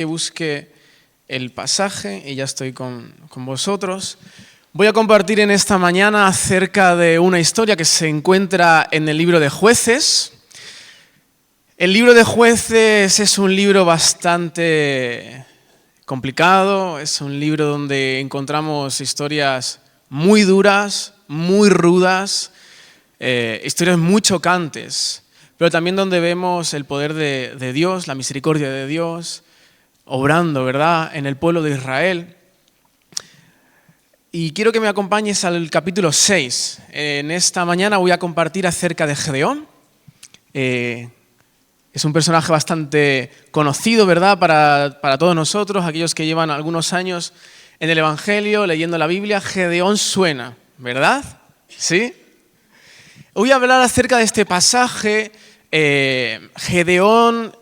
Que busque el pasaje y ya estoy con vosotros. Voy a compartir en esta mañana acerca de una historia que se encuentra en el libro de Jueces. El libro de Jueces es un libro bastante complicado, es un libro donde encontramos historias muy duras, muy rudas, historias muy chocantes, pero también donde vemos el poder de Dios, la misericordia de Dios, obrando, ¿verdad?, en el pueblo de Israel. Y quiero que me acompañes al capítulo 6. En esta mañana voy a compartir acerca de Gedeón. Es un personaje bastante conocido, ¿verdad?, para todos nosotros, aquellos que llevan algunos años en el Evangelio, leyendo la Biblia. Gedeón suena, ¿verdad? ¿Sí? Voy a hablar acerca de este pasaje. Gedeón...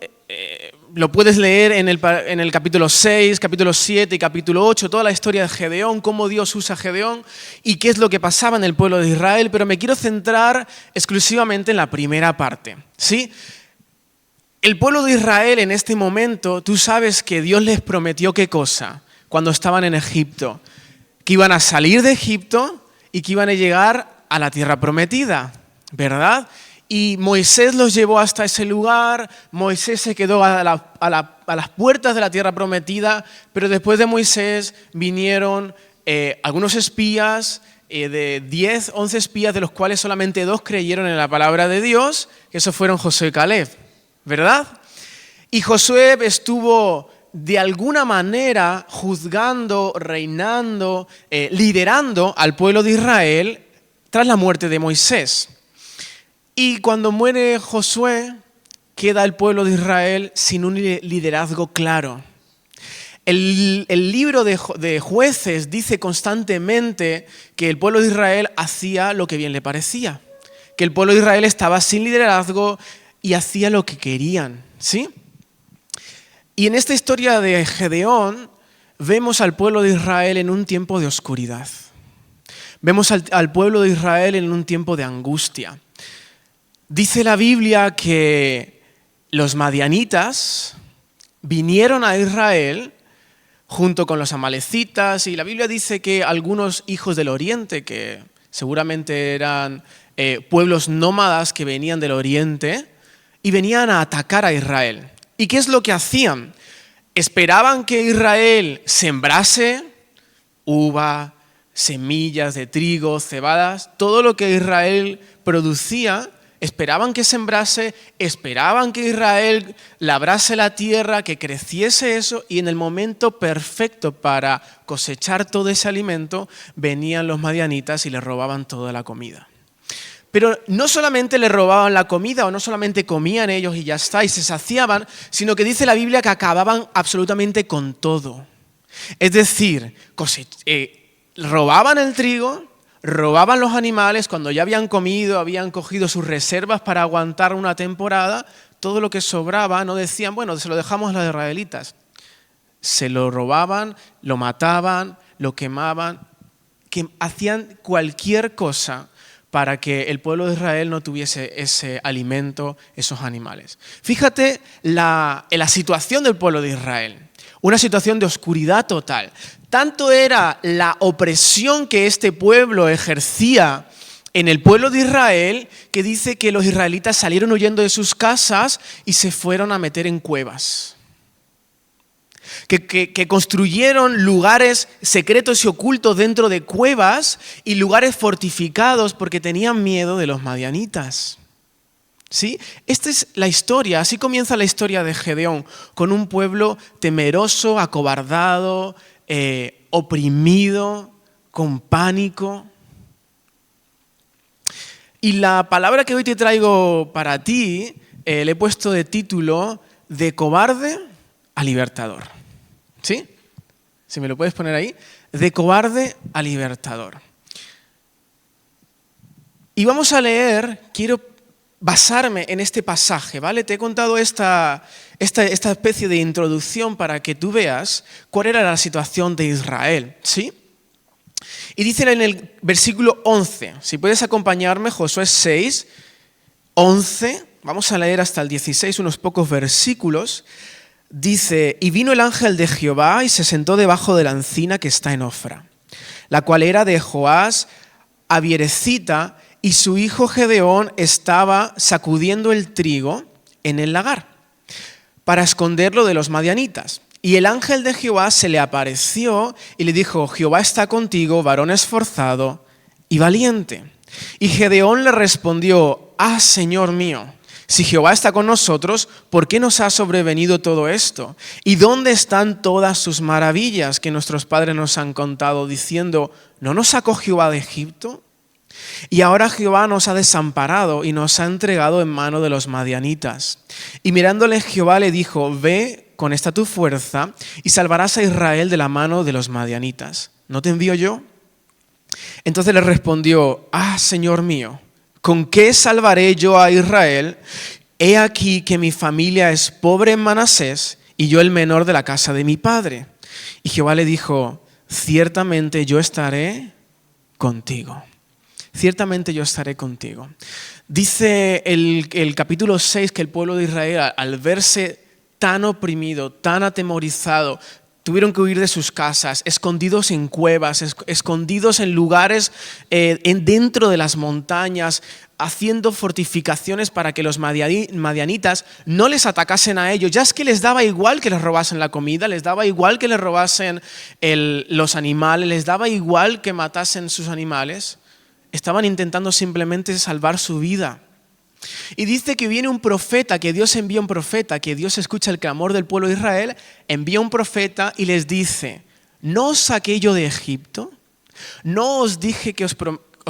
Lo puedes leer en el capítulo 6, capítulo 7 y capítulo 8, toda la historia de Gedeón, cómo Dios usa a Gedeón y qué es lo que pasaba en el pueblo de Israel, pero me quiero centrar exclusivamente en la primera parte, ¿sí? El pueblo de Israel en este momento, tú sabes que Dios les prometió ¿qué cosa? Cuando estaban en Egipto, que iban a salir de Egipto y que iban a llegar a la tierra prometida, ¿verdad? Y Moisés los llevó hasta ese lugar, Moisés se quedó a las puertas de la tierra prometida, pero después de Moisés vinieron algunos espías, de 10, 11 espías, de los cuales solamente 2 creyeron en la palabra de Dios, que esos fueron Josué y Caleb, ¿verdad? Y Josué estuvo de alguna manera juzgando, reinando, liderando al pueblo de Israel tras la muerte de Moisés. Y cuando muere Josué, queda el pueblo de Israel sin un liderazgo claro. El libro de Jueces dice constantemente que el pueblo de Israel hacía lo que bien le parecía, que el pueblo de Israel estaba sin liderazgo y hacía lo que querían, ¿sí? Y en esta historia de Gedeón vemos al pueblo de Israel en un tiempo de oscuridad. Vemos al pueblo de Israel en un tiempo de angustia. Dice la Biblia que los madianitas vinieron a Israel junto con los amalecitas, y la Biblia dice que algunos hijos del oriente, que seguramente eran pueblos nómadas que venían del oriente, y venían a atacar a Israel. ¿Y qué es lo que hacían? Esperaban que Israel sembrase uva, semillas de trigo, cebadas, todo lo que Israel producía. Esperaban que sembrase, esperaban que Israel labrase la tierra, que creciese eso, y en el momento perfecto para cosechar todo ese alimento, venían los madianitas y le robaban toda la comida. Pero no solamente le robaban la comida, o no solamente comían ellos y ya está, y se saciaban, sino que dice la Biblia que acababan absolutamente con todo. Es decir, robaban el trigo, robaban los animales, cuando ya habían comido, habían cogido sus reservas para aguantar una temporada, todo lo que sobraba, no decían, bueno, se lo dejamos a los israelitas. Se lo robaban, lo mataban, lo quemaban, que hacían cualquier cosa para que el pueblo de Israel no tuviese ese alimento, esos animales. Fíjate en la situación del pueblo de Israel. Una situación de oscuridad total. Tanto era la opresión que este pueblo ejercía en el pueblo de Israel, que dice que los israelitas salieron huyendo de sus casas y se fueron a meter en cuevas. Que construyeron lugares secretos y ocultos dentro de cuevas y lugares fortificados porque tenían miedo de los madianitas. ¿Sí? Esta es la historia, así comienza la historia de Gedeón, con un pueblo temeroso, acobardado, oprimido, con pánico. Y la palabra que hoy te traigo para ti, le he puesto de título, de cobarde a libertador. ¿Sí? Si me lo puedes poner ahí, de cobarde a libertador. Y vamos a leer, quiero basarme en este pasaje, ¿vale? Te he contado esta especie de introducción para que tú veas cuál era la situación de Israel, ¿sí? Y dice en el versículo 11, si puedes acompañarme, Josué 6, 11, vamos a leer hasta el 16, unos pocos versículos. Dice, y vino el ángel de Jehová y se sentó debajo de la encina que está en Ofra, la cual era de Joás Abierecita, y su hijo Gedeón estaba sacudiendo el trigo en el lagar para esconderlo de los madianitas. Y el ángel de Jehová se le apareció y le dijo, Jehová está contigo, varón esforzado y valiente. Y Gedeón le respondió, Señor mío, si Jehová está con nosotros, ¿por qué nos ha sobrevenido todo esto? ¿Y dónde están todas sus maravillas que nuestros padres nos han contado, diciendo, ¿no nos sacó Jehová de Egipto? Y ahora Jehová nos ha desamparado y nos ha entregado en mano de los madianitas. Y mirándole Jehová le dijo, ve con esta tu fuerza y salvarás a Israel de la mano de los madianitas. ¿No te envío yo? Entonces le respondió, Señor mío, ¿con qué salvaré yo a Israel? He aquí que mi familia es pobre en Manasés y yo el menor de la casa de mi padre. Y Jehová le dijo, ciertamente yo estaré contigo. Ciertamente yo estaré contigo. Dice el capítulo 6 que el pueblo de Israel, al verse tan oprimido, tan atemorizado, tuvieron que huir de sus casas, escondidos en cuevas, escondidos en lugares dentro de las montañas, haciendo fortificaciones para que los madianitas no les atacasen a ellos. Ya es que les daba igual que les robasen la comida, les daba igual que les robasen los animales, les daba igual que matasen sus animales. Estaban intentando simplemente salvar su vida. Y dice que viene un profeta, que Dios envía un profeta, que Dios escucha el clamor del pueblo de Israel, envía un profeta y les dice, ¿no os saqué yo de Egipto? ¿No os dije que os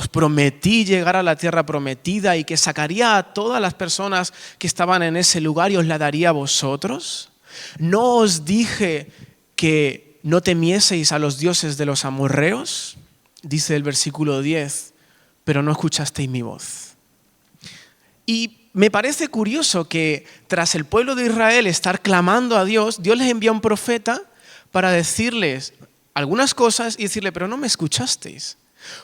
prometí llegar a la tierra prometida y que sacaría a todas las personas que estaban en ese lugar y os la daría a vosotros? ¿No os dije que no temieseis a los dioses de los amorreos? Dice el versículo 10, pero no escuchasteis mi voz. Y me parece curioso que tras el pueblo de Israel estar clamando a Dios, Dios les envía un profeta para decirles algunas cosas y decirle, pero no me escuchasteis.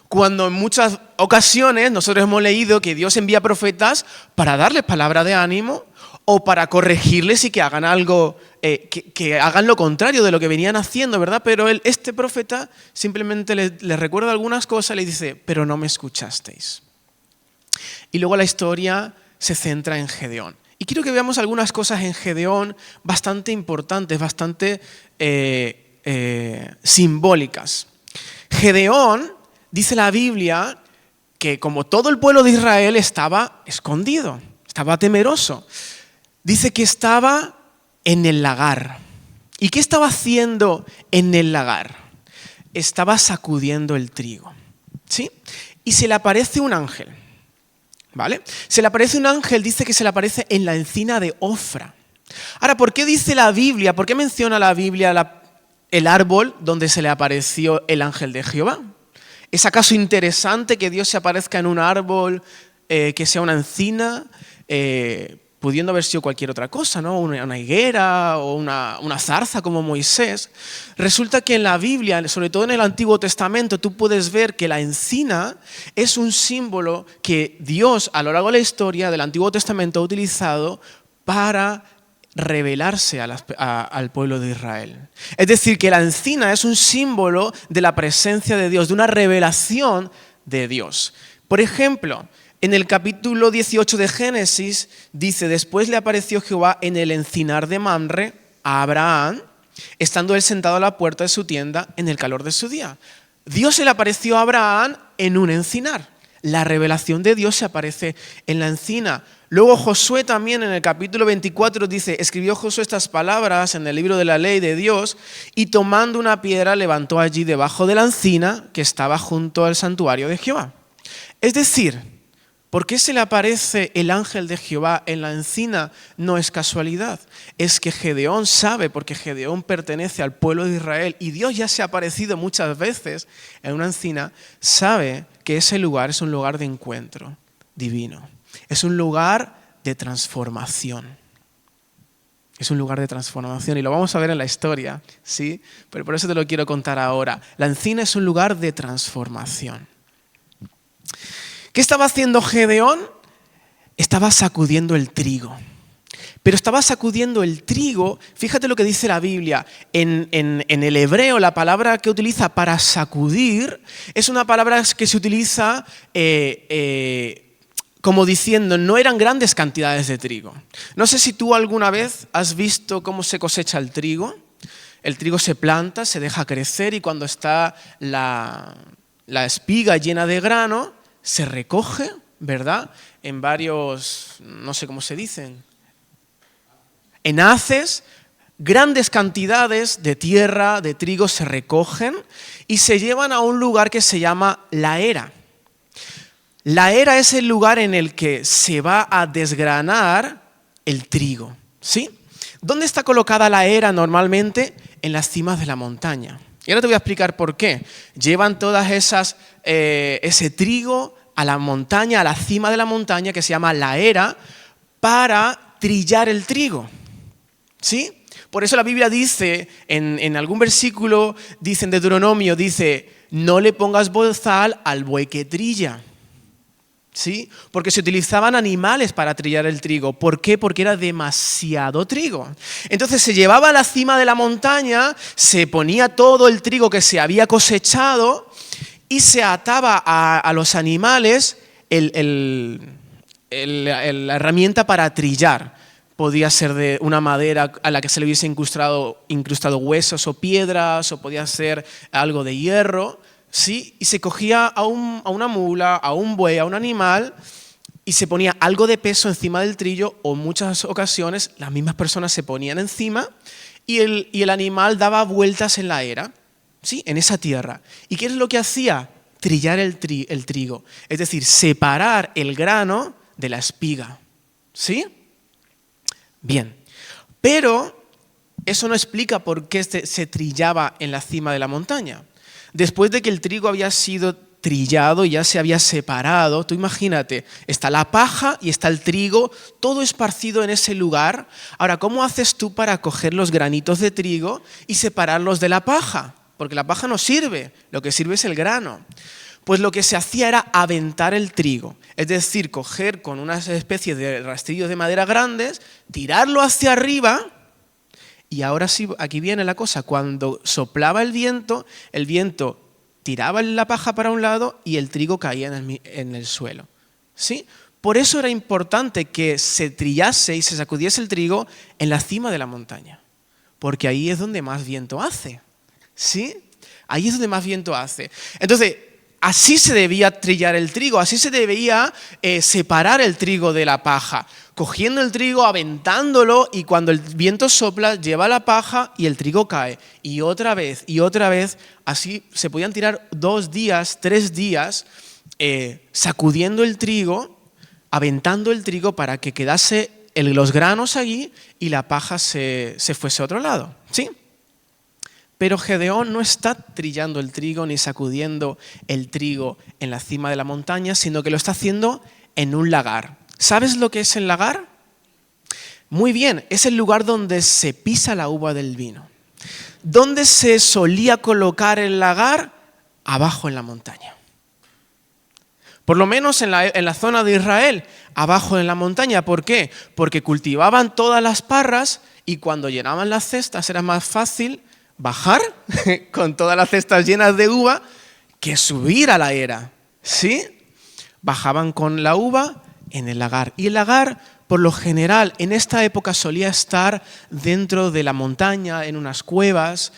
Cuando en muchas ocasiones nosotros hemos leído que Dios envía profetas para darles palabra de ánimo o para corregirles y que hagan algo, que hagan lo contrario de lo que venían haciendo, ¿verdad? Pero este profeta simplemente les recuerda algunas cosas y les dice, pero no me escuchasteis. Y luego la historia se centra en Gedeón. Y quiero que veamos algunas cosas en Gedeón bastante importantes, bastante simbólicas. Gedeón, dice la Biblia, que como todo el pueblo de Israel estaba escondido, estaba temeroso. Dice que estaba en el lagar. ¿Y qué estaba haciendo en el lagar? Estaba sacudiendo el trigo, ¿sí? Y se le aparece un ángel, ¿vale? Se le aparece un ángel, dice que se le aparece en la encina de Ofra. Ahora, ¿por qué dice la Biblia, por qué menciona la Biblia el árbol donde se le apareció el ángel de Jehová? ¿Es acaso interesante que Dios se aparezca en un árbol que sea una encina? Pudiendo haber sido cualquier otra cosa, ¿no? Una higuera o una zarza como Moisés. Resulta que en la Biblia, sobre todo en el Antiguo Testamento, tú puedes ver que la encina es un símbolo que Dios a lo largo de la historia del Antiguo Testamento ha utilizado para revelarse al pueblo de Israel. Es decir, que la encina es un símbolo de la presencia de Dios, de una revelación de Dios. Por ejemplo, en el capítulo 18 de Génesis dice, después le apareció Jehová en el encinar de Mamre a Abraham, estando él sentado a la puerta de su tienda en el calor de su día. Dios se le apareció a Abraham en un encinar. La revelación de Dios se aparece en la encina. Luego Josué también en el capítulo 24 dice, escribió Josué estas palabras en el libro de la ley de Dios y tomando una piedra levantó allí debajo de la encina que estaba junto al santuario de Jehová. Es decir, ¿por qué se le aparece el ángel de Jehová en la encina? No es casualidad. Es que Gedeón sabe, porque Gedeón pertenece al pueblo de Israel y Dios ya se ha aparecido muchas veces en una encina, sabe que ese lugar es un lugar de encuentro divino. Es un lugar de transformación. Es un lugar de transformación y lo vamos a ver en la historia, ¿sí? Pero por eso te lo quiero contar ahora. La encina es un lugar de transformación. ¿Qué estaba haciendo Gedeón? Estaba sacudiendo el trigo. Pero estaba sacudiendo el trigo. Fíjate lo que dice la Biblia. En el hebreo, la palabra que utiliza para sacudir es una palabra que se utiliza como diciendo, no eran grandes cantidades de trigo. No sé si tú alguna vez has visto cómo se cosecha el trigo. El trigo se planta, se deja crecer y cuando está la espiga llena de grano, se recoge, ¿verdad? En varios, no sé cómo se dicen, en haces, grandes cantidades de tierra, de trigo se recogen y se llevan a un lugar que se llama la era. La era es el lugar en el que se va a desgranar el trigo, ¿sí? ¿Dónde está colocada la era normalmente? En las cimas de la montaña. Y ahora te voy a explicar por qué. Llevan todas ese trigo a la montaña, a la cima de la montaña, que se llama la era, para trillar el trigo, ¿sí? Por eso la Biblia dice, en algún versículo, dice en Deuteronomio, dice, no le pongas bozal al buey que trilla. ¿Sí? Porque se utilizaban animales para trillar el trigo. ¿Por qué? Porque era demasiado trigo. Entonces se llevaba a la cima de la montaña, se ponía todo el trigo que se había cosechado y se ataba a los animales la herramienta para trillar. Podía ser de una madera a la que se le hubiese incrustado huesos o piedras, o podía ser algo de hierro. ¿Sí? Y se cogía a una mula, a un buey, a un animal y se ponía algo de peso encima del trillo o en muchas ocasiones las mismas personas se ponían encima y el animal daba vueltas en la era, ¿sí? En esa tierra. ¿Y qué es lo que hacía? Trillar el trigo, es decir, separar el grano de la espiga. ¿Sí? Bien, pero eso no explica por qué se trillaba en la cima de la montaña. Después de que el trigo había sido trillado y ya se había separado, tú imagínate, está la paja y está el trigo, todo esparcido en ese lugar. Ahora, ¿cómo haces tú para coger los granitos de trigo y separarlos de la paja? Porque la paja no sirve, lo que sirve es el grano. Pues lo que se hacía era aventar el trigo, es decir, coger con una especie de rastrillos de madera grandes, tirarlo hacia arriba. Y ahora sí, aquí viene la cosa, cuando soplaba el viento tiraba la paja para un lado y el trigo caía en el suelo. ¿Sí? Por eso era importante que se trillase y se sacudiese el trigo en la cima de la montaña, porque ahí es donde más viento hace. ¿Sí? Ahí es donde más viento hace. Entonces, así se debía trillar el trigo, así se debía separar el trigo de la paja, cogiendo el trigo, aventándolo y cuando el viento sopla, lleva la paja y el trigo cae. Y otra vez, así se podían tirar 2 días, 3 días, sacudiendo el trigo, aventando el trigo para que quedase los granos allí y la paja se fuese a otro lado. ¿Sí? Pero Gedeón no está trillando el trigo ni sacudiendo el trigo en la cima de la montaña, sino que lo está haciendo en un lagar. ¿Sabes lo que es el lagar? Muy bien, es el lugar donde se pisa la uva del vino. ¿Dónde se solía colocar el lagar? Abajo en la montaña. Por lo menos en la zona de Israel, abajo en la montaña. ¿Por qué? Porque cultivaban todas las parras y cuando llenaban las cestas era más fácil bajar con todas las cestas llenas de uva que subir a la era. ¿Sí? Bajaban con la uva en el lagar. Y el lagar, por lo general, en esta época solía estar dentro de la montaña, en unas cuevas.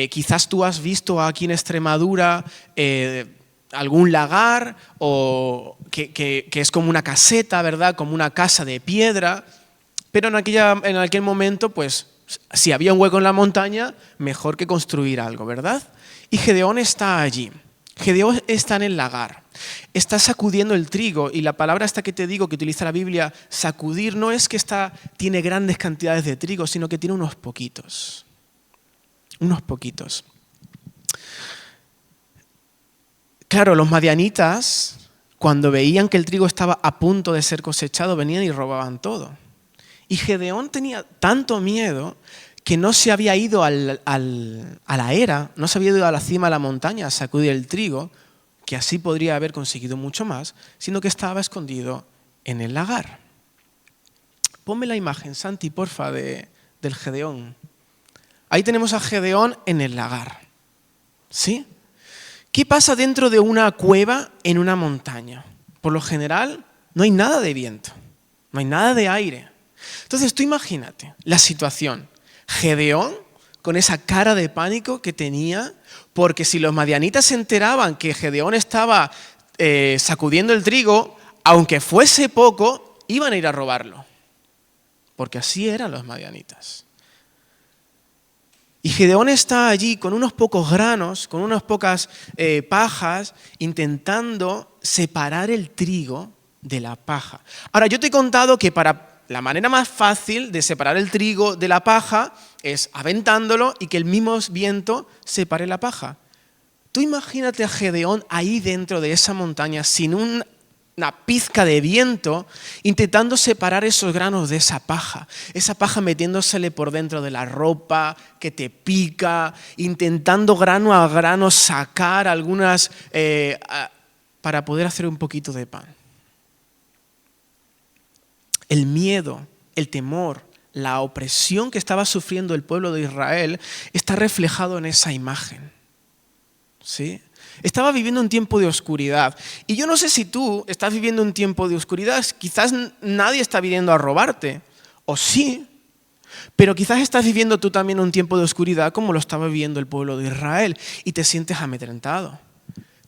Quizás tú has visto aquí en Extremadura algún lagar o que es como una caseta, ¿verdad? Como una casa de piedra. Pero en aquel momento, pues, si había un hueco en la montaña, mejor que construir algo, ¿verdad? Y Gedeón está allí. Gedeón está en el lagar. Está sacudiendo el trigo y la palabra esta que te digo que utiliza la Biblia, sacudir, no es que tiene grandes cantidades de trigo, sino que tiene unos poquitos. Unos poquitos. Claro, los madianitas, cuando veían que el trigo estaba a punto de ser cosechado, venían y robaban todo. Y Gedeón tenía tanto miedo que no se había ido a la era, no se había ido a la cima de la montaña a sacudir el trigo, que así podría haber conseguido mucho más, sino que estaba escondido en el lagar. Ponme la imagen, Santi, porfa, del Gedeón. Ahí tenemos a Gedeón en el lagar. ¿Sí? ¿Qué pasa dentro de una cueva en una montaña? Por lo general, no hay nada de viento, no hay nada de aire. Entonces, tú imagínate la situación. Gedeón, con esa cara de pánico que tenía, porque si los madianitas se enteraban que Gedeón estaba sacudiendo el trigo, aunque fuese poco, iban a ir a robarlo. Porque así eran los madianitas. Y Gedeón está allí con unos pocos granos, con unas pocas pajas, intentando separar el trigo de la paja. Ahora, yo te he contado que para la manera más fácil de separar el trigo de la paja es aventándolo y que el mismo viento separe la paja. Tú imagínate a Gedeón ahí dentro de esa montaña sin una pizca de viento, intentando separar esos granos de esa paja metiéndosele por dentro de la ropa, que te pica, intentando grano a grano sacar algunas para poder hacer un poquito de pan. El miedo, el temor, la opresión que estaba sufriendo el pueblo de Israel está reflejado en esa imagen. ¿Sí? Estaba viviendo un tiempo de oscuridad. Y yo no sé si tú estás viviendo un tiempo de oscuridad. Quizás nadie está viniendo a robarte. O sí. Pero quizás estás viviendo tú también un tiempo de oscuridad como lo estaba viviendo el pueblo de Israel. Y te sientes amedrentado.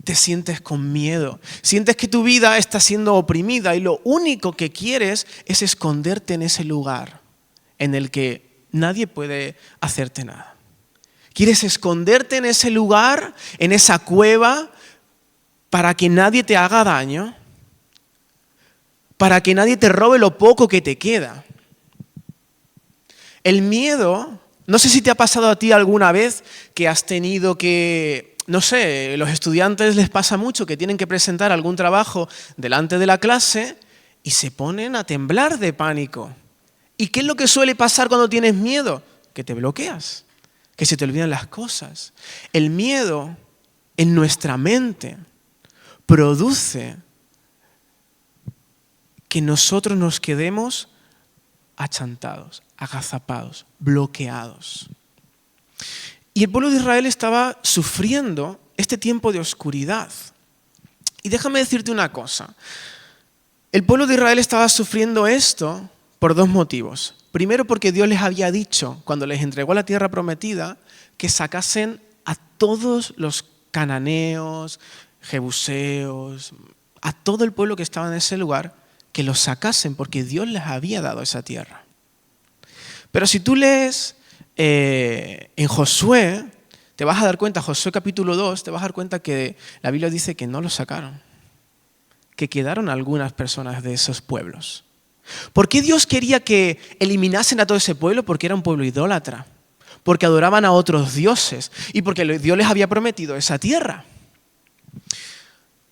Te sientes con miedo. Sientes que tu vida está siendo oprimida. Y lo único que quieres es esconderte en ese lugar en el que nadie puede hacerte nada. Quieres esconderte en ese lugar, en esa cueva, para que nadie te haga daño, para que nadie te robe lo poco que te queda. El miedo, no sé si te ha pasado a ti alguna vez que has tenido que, no sé, los estudiantes les pasa mucho que tienen que presentar algún trabajo delante de la clase y se ponen a temblar de pánico. ¿Y qué es lo que suele pasar cuando tienes miedo? Que te bloqueas. Que se te olvidan las cosas. El miedo en nuestra mente produce que nosotros nos quedemos achantados, agazapados, bloqueados. Y el pueblo de Israel estaba sufriendo este tiempo de oscuridad. Y déjame decirte una cosa. El pueblo de Israel estaba sufriendo esto por dos motivos. Primero, porque Dios les había dicho, cuando les entregó la tierra prometida, que sacasen a todos los cananeos, jebuseos, a todo el pueblo que estaba en ese lugar, que los sacasen, porque Dios les había dado esa tierra. Pero si tú lees en Josué, te vas a dar cuenta, Josué capítulo 2, te vas a dar cuenta que la Biblia dice que no los sacaron, que quedaron algunas personas de esos pueblos. ¿Por qué Dios quería que eliminasen a todo ese pueblo? Porque era un pueblo idólatra, porque adoraban a otros dioses y porque Dios les había prometido esa tierra.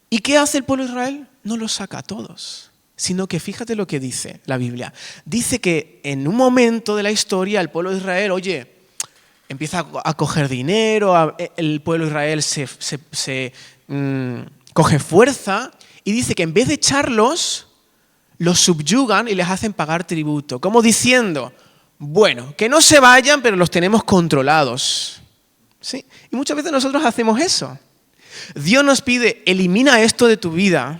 ¿Y qué hace el pueblo de Israel? No los saca a todos, sino que fíjate lo que dice la Biblia. Dice que en un momento de la historia el pueblo de Israel, empieza a coger dinero, el pueblo de Israel coge fuerza y dice que en vez de echarlos, los subyugan y les hacen pagar tributo, como diciendo, bueno, que no se vayan, pero los tenemos controlados. ¿Sí? Y muchas veces nosotros hacemos eso. Dios nos pide, elimina esto de tu vida,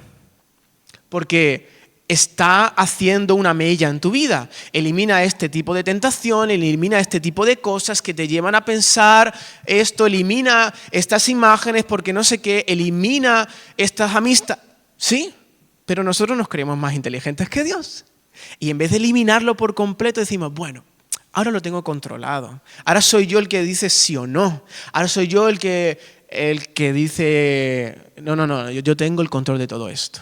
porque está haciendo una mella en tu vida. Elimina este tipo de tentación, elimina este tipo de cosas que te llevan a pensar esto, elimina estas imágenes porque no sé qué, elimina estas amistades. ¿Sí? Pero nosotros nos creemos más inteligentes que Dios. Y en vez de eliminarlo por completo, decimos, bueno, ahora lo tengo controlado. Ahora soy yo el que dice sí o no. Ahora soy yo el que dice, no, yo tengo el control de todo esto.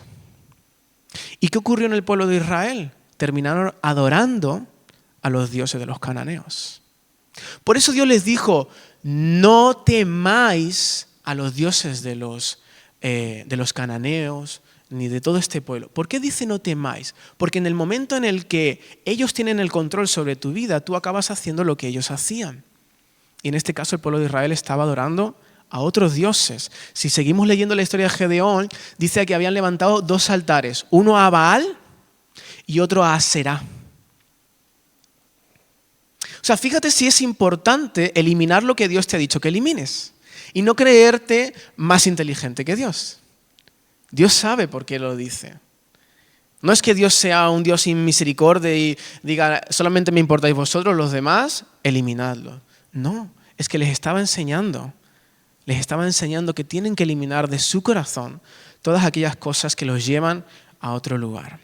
¿Y qué ocurrió en el pueblo de Israel? Terminaron adorando a los dioses de los cananeos. Por eso Dios les dijo, no temáis a los dioses de los cananeos, ni de todo este pueblo. ¿Por qué dice no temáis? Porque en el momento en el que ellos tienen el control sobre tu vida, tú acabas haciendo lo que ellos hacían. Y en este caso el pueblo de Israel estaba adorando a otros dioses. Si seguimos leyendo la historia de Gedeón, dice que habían levantado dos altares, uno a Baal y otro a Aserá. O sea, fíjate si es importante eliminar lo que Dios te ha dicho que elimines y no creerte más inteligente que Dios. Dios sabe por qué lo dice. No es que Dios sea un Dios sin misericordia y diga, solamente me importáis vosotros, los demás, eliminadlo. No, es que les estaba enseñando que tienen que eliminar de su corazón todas aquellas cosas que los llevan a otro lugar.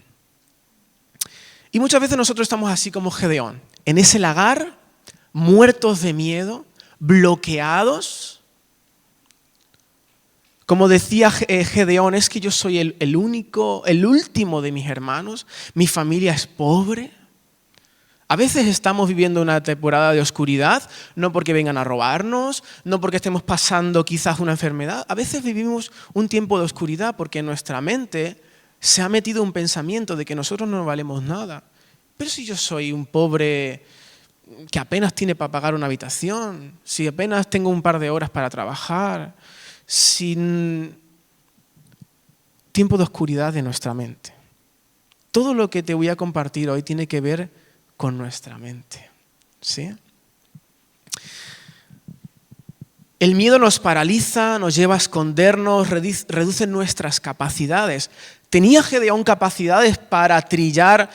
Y muchas veces nosotros estamos así como Gedeón, en ese lagar, muertos de miedo, bloqueados. Como decía Gedeón, es que yo soy el último de mis hermanos, mi familia es pobre. A veces estamos viviendo una temporada de oscuridad, no porque vengan a robarnos, no porque estemos pasando quizás una enfermedad. A veces vivimos un tiempo de oscuridad porque en nuestra mente se ha metido un pensamiento de que nosotros no valemos nada. Pero si yo soy un pobre que apenas tiene para pagar una habitación, si apenas tengo un par de horas para trabajar, sin tiempo de oscuridad de nuestra mente. Todo lo que te voy a compartir hoy tiene que ver con nuestra mente. ¿Sí? El miedo nos paraliza, nos lleva a escondernos, reduce nuestras capacidades. ¿Tenía Gedeón capacidades para trillar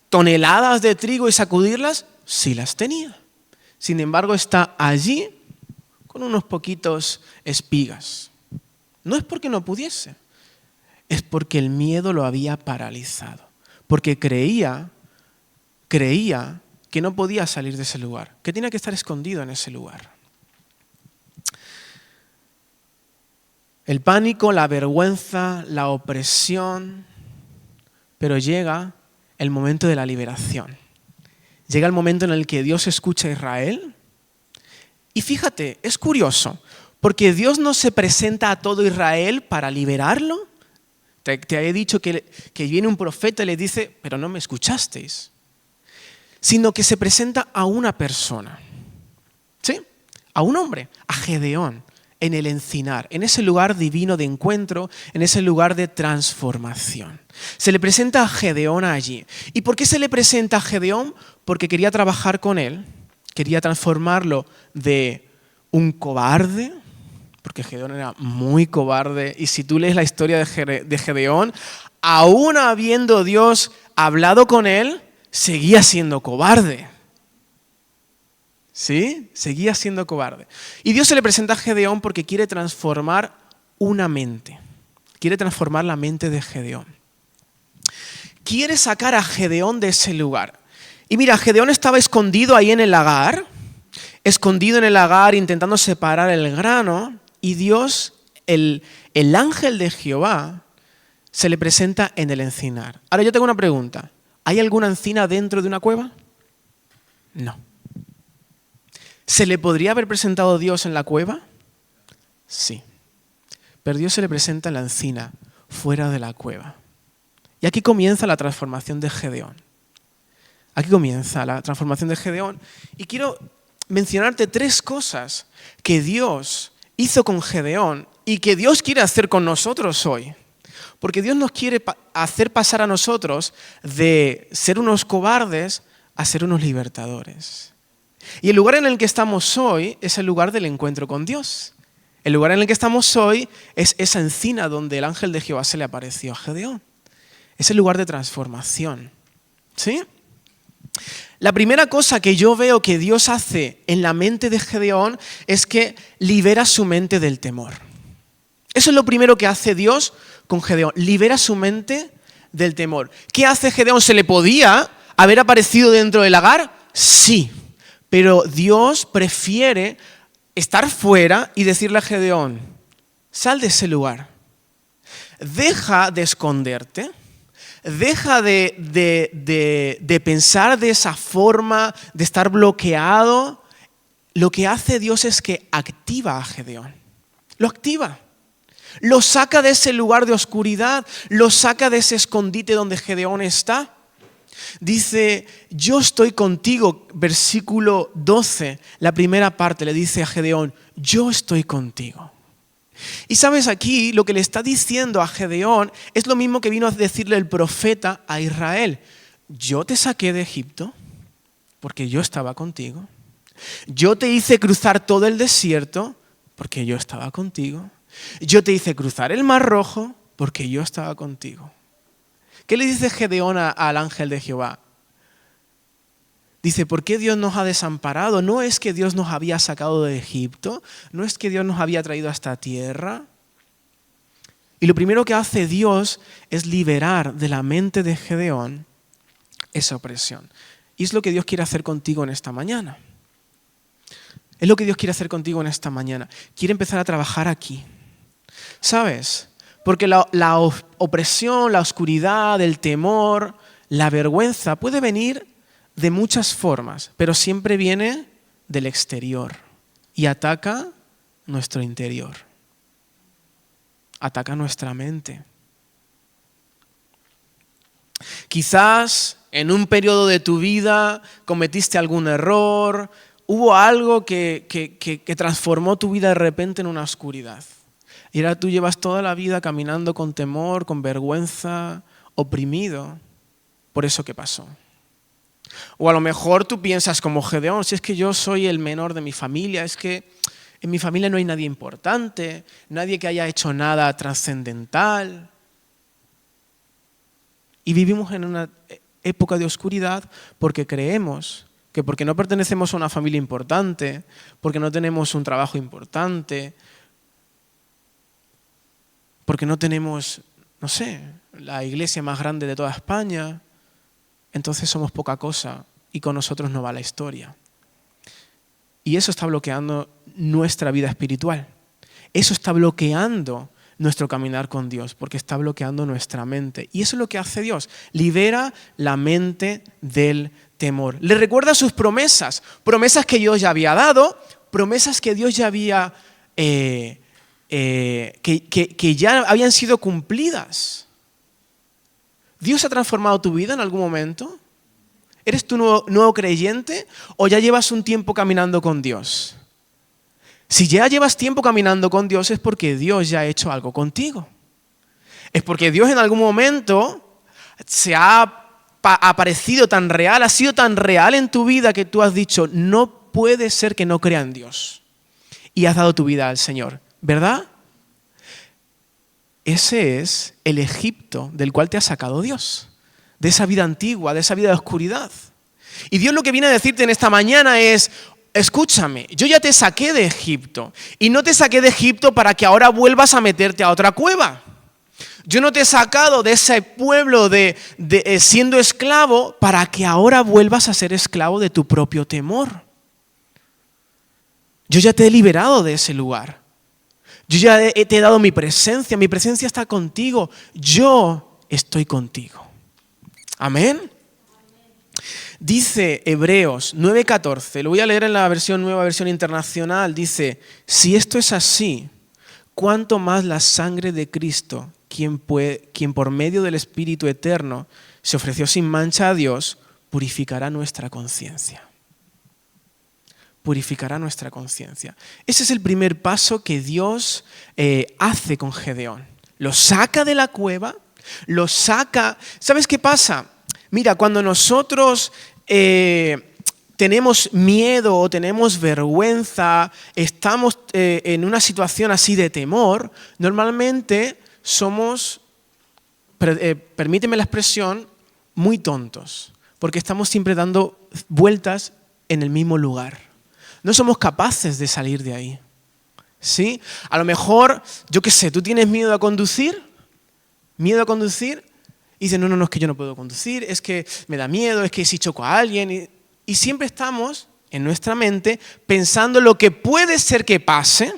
toneladas de trigo y sacudirlas? Sí las tenía. Sin embargo, está allí con unos poquitos espigas. No es porque no pudiese, es porque el miedo lo había paralizado. Porque creía que no podía salir de ese lugar, que tenía que estar escondido en ese lugar. El pánico, la vergüenza, la opresión, pero llega el momento de la liberación. Llega el momento en el que Dios escucha a Israel. Y fíjate, es curioso, porque Dios no se presenta a todo Israel para liberarlo. Te he dicho que viene un profeta y le dice, pero no me escuchasteis. Sino que se presenta a una persona, ¿sí? A un hombre, a Gedeón, en el encinar, en ese lugar divino de encuentro, en ese lugar de transformación. Se le presenta a Gedeón allí. ¿Y por qué se le presenta a Gedeón? Porque quería trabajar con él, quería transformarlo de un cobarde, porque Gedeón era muy cobarde, y si tú lees la historia de Gedeón, aún habiendo Dios hablado con él, seguía siendo cobarde. ¿Sí? Seguía siendo cobarde. Y Dios se le presenta a Gedeón porque quiere transformar una mente. Quiere transformar la mente de Gedeón. Quiere sacar a Gedeón de ese lugar. Y mira, Gedeón estaba escondido ahí en el lagar, intentando separar el grano, y Dios, el ángel de Jehová, se le presenta en el encinar. Ahora yo tengo una pregunta. ¿Hay alguna encina dentro de una cueva? No. ¿Se le podría haber presentado Dios en la cueva? Sí. Pero Dios se le presenta en la encina, fuera de la cueva. Y aquí comienza la transformación de Gedeón. Aquí comienza la transformación de Gedeón. Y quiero mencionarte 3 cosas que Dios hizo con Gedeón y que Dios quiere hacer con nosotros hoy. Porque Dios nos quiere hacer pasar a nosotros de ser unos cobardes a ser unos libertadores. Y el lugar en el que estamos hoy es el lugar del encuentro con Dios. El lugar en el que estamos hoy es esa encina donde el ángel de Jehová se le apareció a Gedeón. Es el lugar de transformación. ¿Sí? La primera cosa que yo veo que Dios hace en la mente de Gedeón es que libera su mente del temor. Eso es lo primero que hace Dios con Gedeón. Libera su mente del temor. ¿Qué hace Gedeón? ¿Se le podía haber aparecido dentro del lagar? Sí. Pero Dios prefiere estar fuera y decirle a Gedeón, sal de ese lugar. Deja de esconderte. Deja de pensar de esa forma, de estar bloqueado. Lo que hace Dios es que activa a Gedeón. Lo activa. Lo saca de ese lugar de oscuridad. Lo saca de ese escondite donde Gedeón está. Dice, yo estoy contigo, versículo 12, la primera parte le dice a Gedeón, yo estoy contigo. Y sabes, aquí lo que le está diciendo a Gedeón es lo mismo que vino a decirle el profeta a Israel. Yo te saqué de Egipto, porque yo estaba contigo. Yo te hice cruzar todo el desierto porque yo estaba contigo. Yo te hice cruzar el Mar Rojo porque yo estaba contigo. ¿Qué le dice Gedeón al ángel de Jehová? Dice, ¿por qué Dios nos ha desamparado? ¿No es que Dios nos había sacado de Egipto? ¿No es que Dios nos había traído a esta tierra? Y lo primero que hace Dios es liberar de la mente de Gedeón esa opresión. Y es lo que Dios quiere hacer contigo en esta mañana. Es lo que Dios quiere hacer contigo en esta mañana. Quiere empezar a trabajar aquí. ¿Sabes? Porque la opresión, la oscuridad, el temor, la vergüenza puede venir de muchas formas, pero siempre viene del exterior y ataca nuestro interior. Ataca nuestra mente. Quizás en un periodo de tu vida cometiste algún error, hubo algo que transformó tu vida de repente en una oscuridad. Y ahora tú llevas toda la vida caminando con temor, con vergüenza, oprimido por eso que pasó. O a lo mejor tú piensas como Gedeón, si es que yo soy el menor de mi familia, es que en mi familia no hay nadie importante, nadie que haya hecho nada trascendental. Y vivimos en una época de oscuridad porque creemos que porque no pertenecemos a una familia importante, porque no tenemos un trabajo importante, porque no tenemos, no sé, la iglesia más grande de toda España, entonces somos poca cosa y con nosotros no va la historia. Y eso está bloqueando nuestra vida espiritual. Eso está bloqueando nuestro caminar con Dios, porque está bloqueando nuestra mente. Y eso es lo que hace Dios. Libera la mente del temor. Le recuerda sus promesas. Promesas que Dios ya había dado, promesas que Dios ya había, que ya habían sido cumplidas. ¿Dios ha transformado tu vida en algún momento? ¿Eres tú nuevo creyente o ya llevas un tiempo caminando con Dios? Si ya llevas tiempo caminando con Dios es porque Dios ya ha hecho algo contigo. Es porque Dios en algún momento se ha aparecido tan real, ha sido tan real en tu vida que tú has dicho, no puede ser que no crea en Dios. Y has dado tu vida al Señor, ¿verdad? Ese es el Egipto del cual te ha sacado Dios. De esa vida antigua, de esa vida de oscuridad. Y Dios lo que viene a decirte en esta mañana es, escúchame, yo ya te saqué de Egipto. Y no te saqué de Egipto para que ahora vuelvas a meterte a otra cueva. Yo no te he sacado de ese pueblo siendo esclavo para que ahora vuelvas a ser esclavo de tu propio temor. Yo ya te he liberado de ese lugar. Yo ya te he dado mi presencia está contigo. Yo estoy contigo. Amén. Dice Hebreos 9:14, lo voy a leer en la nueva versión internacional, dice, si esto es así, ¿cuánto más la sangre de Cristo, quien por medio del Espíritu Eterno se ofreció sin mancha a Dios, purificará nuestra conciencia? Purificará nuestra conciencia. Ese es el primer paso que Dios hace con Gedeón. Lo saca de la cueva, lo saca. ¿Sabes qué pasa? Mira, cuando nosotros tenemos miedo o tenemos vergüenza, estamos en una situación así de temor, normalmente somos, permíteme la expresión, muy tontos, porque estamos siempre dando vueltas en el mismo lugar. No somos capaces de salir de ahí. ¿Sí? A lo mejor, yo qué sé, tú tienes miedo a conducir, y dices, no, es que yo no puedo conducir, es que me da miedo, es que si choco a alguien. Y siempre estamos en nuestra mente pensando lo que puede ser que pase,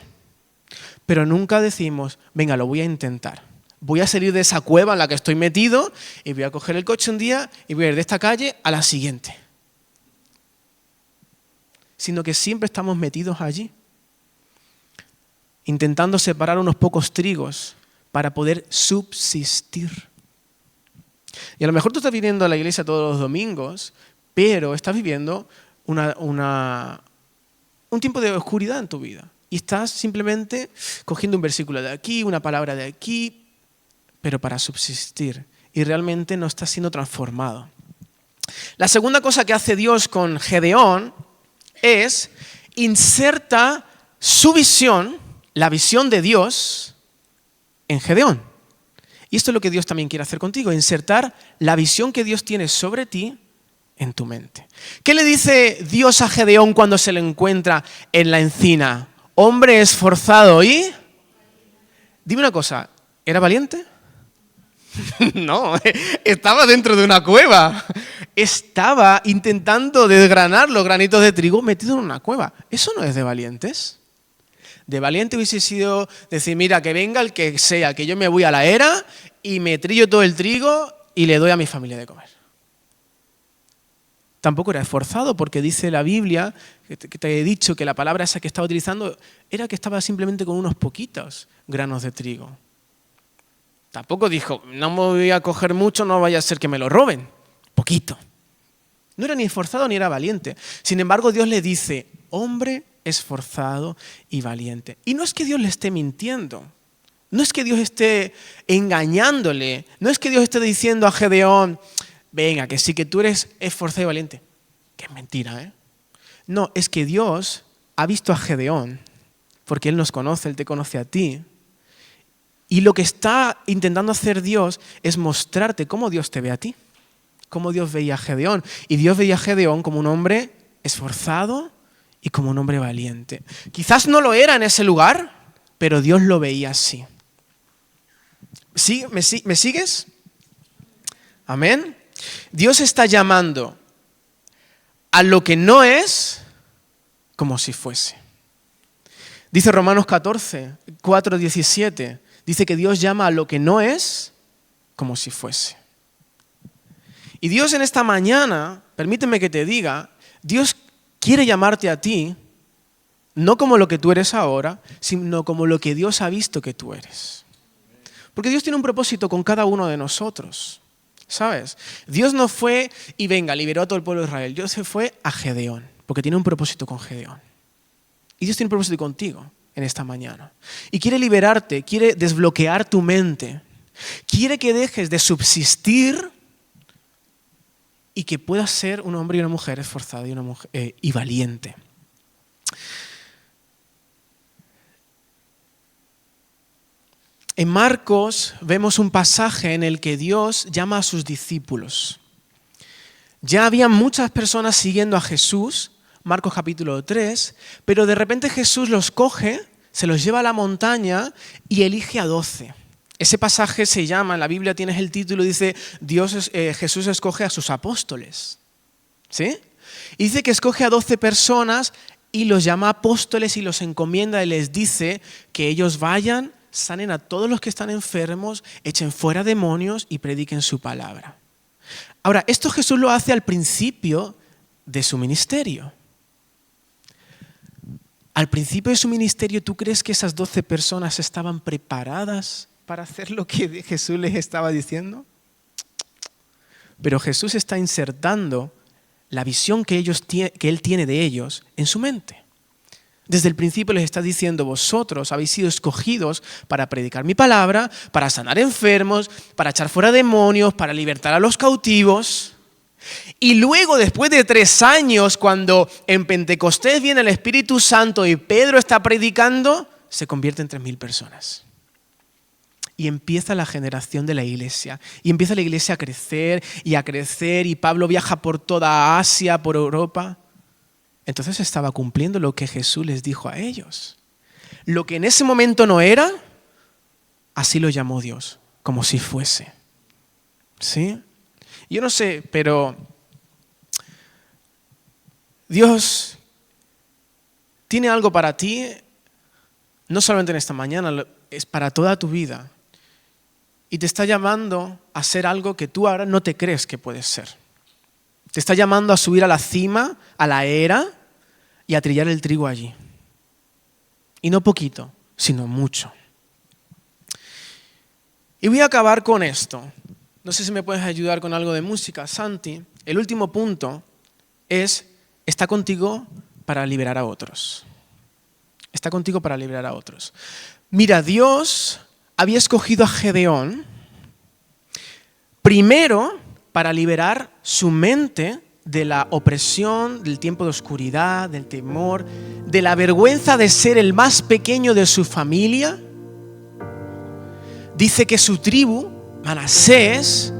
pero nunca decimos, venga, lo voy a intentar. Voy a salir de esa cueva en la que estoy metido y voy a coger el coche un día y voy a ir de esta calle a la siguiente. Sino que siempre estamos metidos allí, intentando separar unos pocos trigos para poder subsistir. Y a lo mejor tú estás viniendo a la iglesia todos los domingos, pero estás viviendo un tiempo de oscuridad en tu vida. Y estás simplemente cogiendo un versículo de aquí, una palabra de aquí, pero para subsistir. Y realmente no estás siendo transformado. La segunda cosa que hace Dios con Gedeón es inserta su visión, la visión de Dios, en Gedeón. Y esto es lo que Dios también quiere hacer contigo, insertar la visión que Dios tiene sobre ti en tu mente. ¿Qué le dice Dios a Gedeón cuando se le encuentra en la encina? Hombre esforzado y... Dime una cosa, ¿era valiente? No, estaba dentro de una cueva. Estaba intentando desgranar los granitos de trigo metido en una cueva. ¿Eso no es de valientes? De valiente hubiese sido decir, mira, que venga el que sea, que yo me voy a la era y me trillo todo el trigo y le doy a mi familia de comer. Tampoco era esforzado, porque dice la Biblia, que te he dicho que la palabra esa que estaba utilizando era que estaba simplemente con unos poquitos granos de trigo. Tampoco dijo, no me voy a coger mucho, no vaya a ser que me lo roben. Poquito. No era ni esforzado ni era valiente. Sin embargo, Dios le dice, hombre esforzado y valiente. Y no es que Dios le esté mintiendo. No es que Dios esté engañándole. No es que Dios esté diciendo a Gedeón, venga, que sí que tú eres esforzado y valiente. Que es mentira, ¿eh? No, es que Dios ha visto a Gedeón, porque Él nos conoce, Él te conoce a ti. Y lo que está intentando hacer Dios es mostrarte cómo Dios te ve a ti, cómo Dios veía a Gedeón. Y Dios veía a Gedeón como un hombre esforzado y como un hombre valiente. Quizás no lo era en ese lugar, pero Dios lo veía así. ¿Sí? ¿Me sigues? Amén. Dios está llamando a lo que no es como si fuese. Dice Romanos 14, 4, 17. Dice que Dios llama a lo que no es como si fuese. Y Dios en esta mañana, permíteme que te diga, Dios quiere llamarte a ti, no como lo que tú eres ahora, sino como lo que Dios ha visto que tú eres. Porque Dios tiene un propósito con cada uno de nosotros, ¿sabes? Dios no fue y venga, liberó a todo el pueblo de Israel. Dios se fue a Gedeón, porque tiene un propósito con Gedeón. Y Dios tiene un propósito contigo en esta mañana. Y quiere liberarte, quiere desbloquear tu mente. Quiere que dejes de subsistir y que puedas ser un hombre y una mujer esforzado y valiente. En Marcos vemos un pasaje en el que Dios llama a sus discípulos. Ya había muchas personas siguiendo a Jesús, Marcos capítulo 3, pero de repente Jesús los coge, se los lleva a la montaña y elige a 12. Ese pasaje se llama, en la Biblia tienes el título, dice Jesús escoge a sus apóstoles. ¿Sí? Y dice que escoge a 12 personas y los llama apóstoles y los encomienda y les dice que ellos vayan, sanen a todos los que están enfermos, echen fuera demonios y prediquen su palabra. Ahora, esto Jesús lo hace al principio de su ministerio. Al principio de su ministerio, ¿tú crees que esas 12 personas estaban preparadas para hacer lo que Jesús les estaba diciendo? Pero Jesús está insertando la visión que Él tiene de ellos en su mente. Desde el principio les está diciendo, vosotros habéis sido escogidos para predicar mi palabra, para sanar enfermos, para echar fuera demonios, para libertar a los cautivos. Y luego, después de 3 años, cuando en Pentecostés viene el Espíritu Santo y Pedro está predicando, se convierte en 3.000 personas. Y empieza la generación de la iglesia. Y empieza la iglesia a crecer, y Pablo viaja por toda Asia, por Europa. Entonces estaba cumpliendo lo que Jesús les dijo a ellos. Lo que en ese momento no era, así lo llamó Dios, como si fuese. ¿Sí? Yo no sé, pero Dios tiene algo para ti, no solamente en esta mañana, es para toda tu vida. Y te está llamando a hacer algo que tú ahora no te crees que puedes ser. Te está llamando a subir a la cima, a la era, y a trillar el trigo allí. Y no poquito, sino mucho. Y voy a acabar con esto. No sé si me puedes ayudar con algo de música, Santi. El último punto es, está contigo para liberar a otros. Está contigo para liberar a otros. Mira, Dios había escogido a Gedeón primero para liberar su mente de la opresión, del tiempo de oscuridad, del temor, de la vergüenza de ser el más pequeño de su familia. Dice que su tribu, Manasés,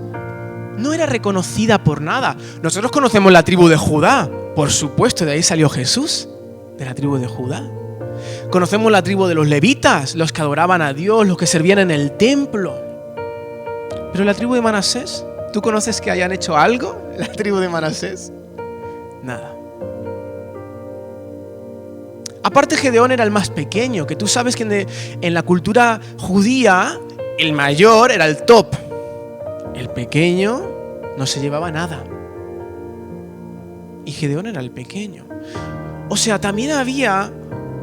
no era reconocida por nada. Nosotros conocemos la tribu de Judá, por supuesto, de ahí salió Jesús, de la tribu de Judá. Conocemos la tribu de los levitas, los que adoraban a Dios, los que servían en el templo. Pero la tribu de Manasés, ¿tú conoces que hayan hecho algo la tribu de Manasés? Nada. Aparte, Gedeón era el más pequeño, que tú sabes que en la cultura judía el mayor era el top. El pequeño no se llevaba nada. Y Gedeón era el pequeño. O sea, también había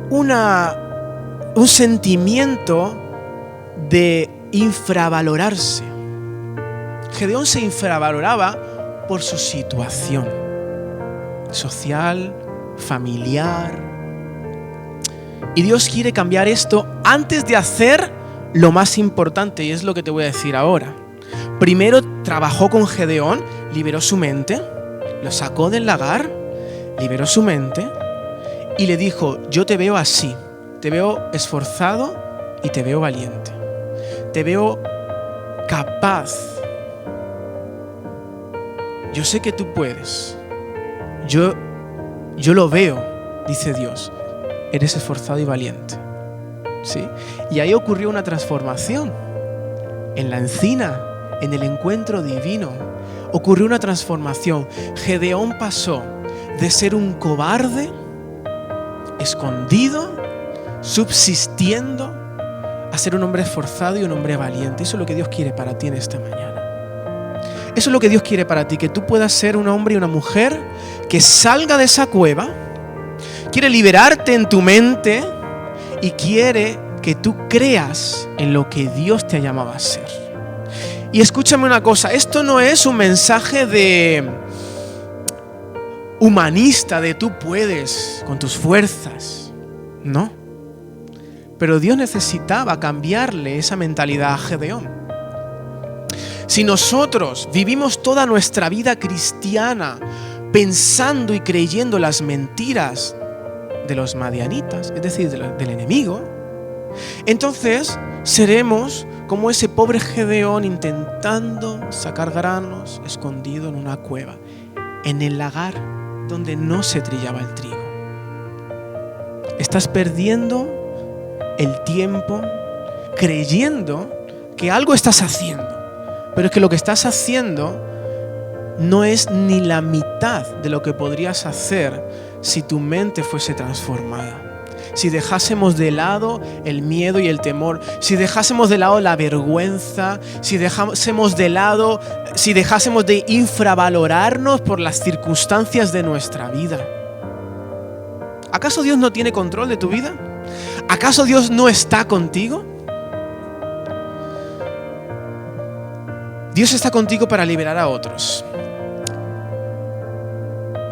un sentimiento de infravalorarse. Gedeón se infravaloraba por su situación social, familiar. Y Dios quiere cambiar esto antes de hacer lo más importante, y es lo que te voy a decir ahora. Primero trabajó con Gedeón, liberó su mente, lo sacó del lagar, liberó su mente y le dijo: yo te veo así, te veo esforzado y te veo valiente, te veo capaz. Yo sé que tú puedes, yo lo veo, dice Dios, eres esforzado y valiente. ¿Sí? Y ahí ocurrió una transformación en la encina, en el encuentro divino. Ocurrió una transformación. Gedeón pasó de ser un cobarde, escondido, subsistiendo, a ser un hombre esforzado y un hombre valiente. Eso es lo que Dios quiere para ti en esta mañana. Eso es lo que Dios quiere para ti, que tú puedas ser un hombre y una mujer que salga de esa cueva, quiere liberarte en tu mente y quiere que tú creas en lo que Dios te ha llamado a ser. Y escúchame una cosa, esto no es un mensaje de humanista, de tú puedes con tus fuerzas, no. Pero Dios necesitaba cambiarle esa mentalidad a Gedeón. Si nosotros vivimos toda nuestra vida cristiana pensando y creyendo las mentiras de los madianitas, es decir, del enemigo, entonces seremos como ese pobre Gedeón intentando sacar granos escondido en una cueva, en el lagar donde no se trillaba el trigo. Estás perdiendo el tiempo creyendo que algo estás haciendo, pero es que lo que estás haciendo no es ni la mitad de lo que podrías hacer si tu mente fuese transformada. Si dejásemos de lado el miedo y el temor, si dejásemos de lado la vergüenza, si dejásemos de infravalorarnos por las circunstancias de nuestra vida. ¿Acaso Dios no tiene control de tu vida? ¿Acaso Dios no está contigo? Dios está contigo para liberar a otros.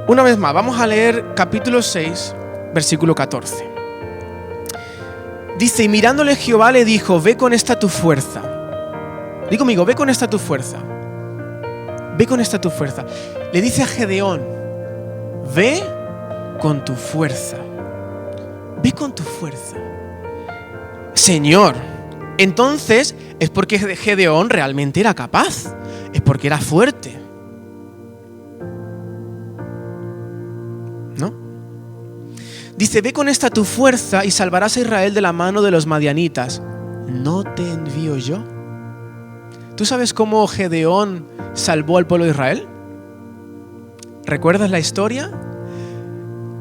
Una vez más, vamos a leer capítulo 6, versículo 14. Dice: y mirándole Jehová le dijo: ve con esta tu fuerza. Di conmigo, ve con esta tu fuerza. Ve con esta tu fuerza. Le dice a Gedeón: ve con tu fuerza. Ve con tu fuerza. Señor, entonces es porque Gedeón realmente era capaz. Es porque era fuerte. ¿No? Dice: ve con esta tu fuerza y salvarás a Israel de la mano de los madianitas. ¿No te envío yo? ¿Tú sabes cómo Gedeón salvó al pueblo de Israel? ¿Recuerdas la historia?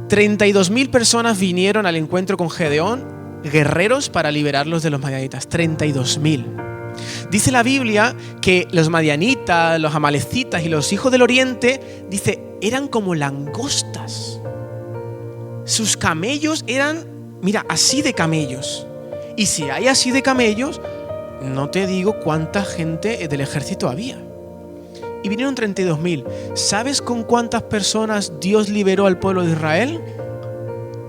32.000 personas vinieron al encuentro con Gedeón, guerreros, para liberarlos de los madianitas. 32.000. Dice la Biblia que los madianitas, los amalecitas y los hijos del oriente, dice, eran como langostas. Sus camellos eran, mira, así de camellos. Y si hay así de camellos, no te digo cuánta gente del ejército había. Y vinieron 32.000. ¿Sabes con cuántas personas Dios liberó al pueblo de Israel?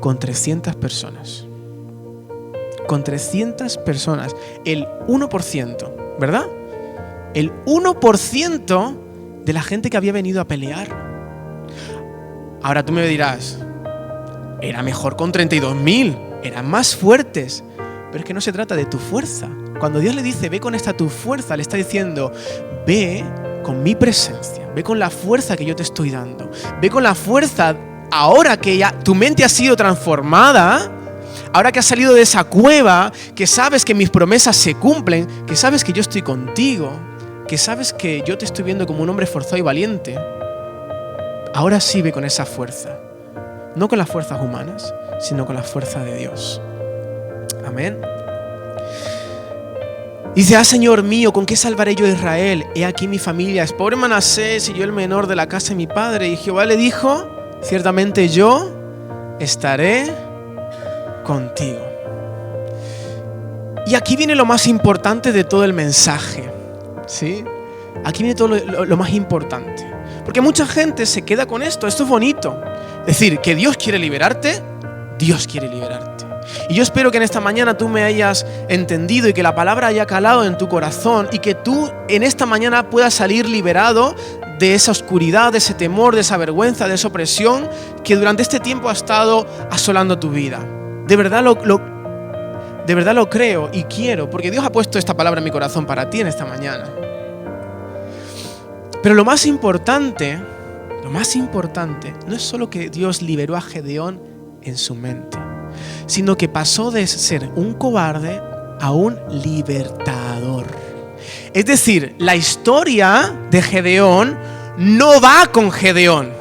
Con 300 personas. Con 300 personas. El 1%, ¿verdad? El 1% de la gente que había venido a pelear. Ahora tú me dirás, era mejor con 32.000, eran más fuertes. Pero es que no se trata de tu fuerza. Cuando Dios le dice, ve con esta tu fuerza, le está diciendo, ve con mi presencia, ve con la fuerza que yo te estoy dando, ve con la fuerza ahora que ya tu mente ha sido transformada, ahora que has salido de esa cueva, que sabes que mis promesas se cumplen, que sabes que yo estoy contigo, que sabes que yo te estoy viendo como un hombre esforzado y valiente. Ahora sí ve con esa fuerza, no con las fuerzas humanas, sino con la fuerza de Dios. Amén. Dice, Señor mío, ¿con qué salvaré yo a Israel? He aquí mi familia es pobre Manasés y yo el menor de la casa de mi padre. Y Jehová le dijo, ciertamente yo estaré contigo. Y aquí viene lo más importante de todo el mensaje, ¿sí? Aquí viene todo lo más importante. Porque mucha gente se queda con esto es bonito. Es decir, que Dios quiere liberarte, Dios quiere liberarte. Y yo espero que en esta mañana tú me hayas entendido y que la palabra haya calado en tu corazón y que tú en esta mañana puedas salir liberado de esa oscuridad, de ese temor, de esa vergüenza, de esa opresión que durante este tiempo ha estado asolando tu vida. De verdad lo creo y quiero, porque Dios ha puesto esta palabra en mi corazón para ti en esta mañana. Pero lo más importante no es solo que Dios liberó a Gedeón en su mente, sino que pasó de ser un cobarde a un libertador. Es decir, la historia de Gedeón no va con Gedeón,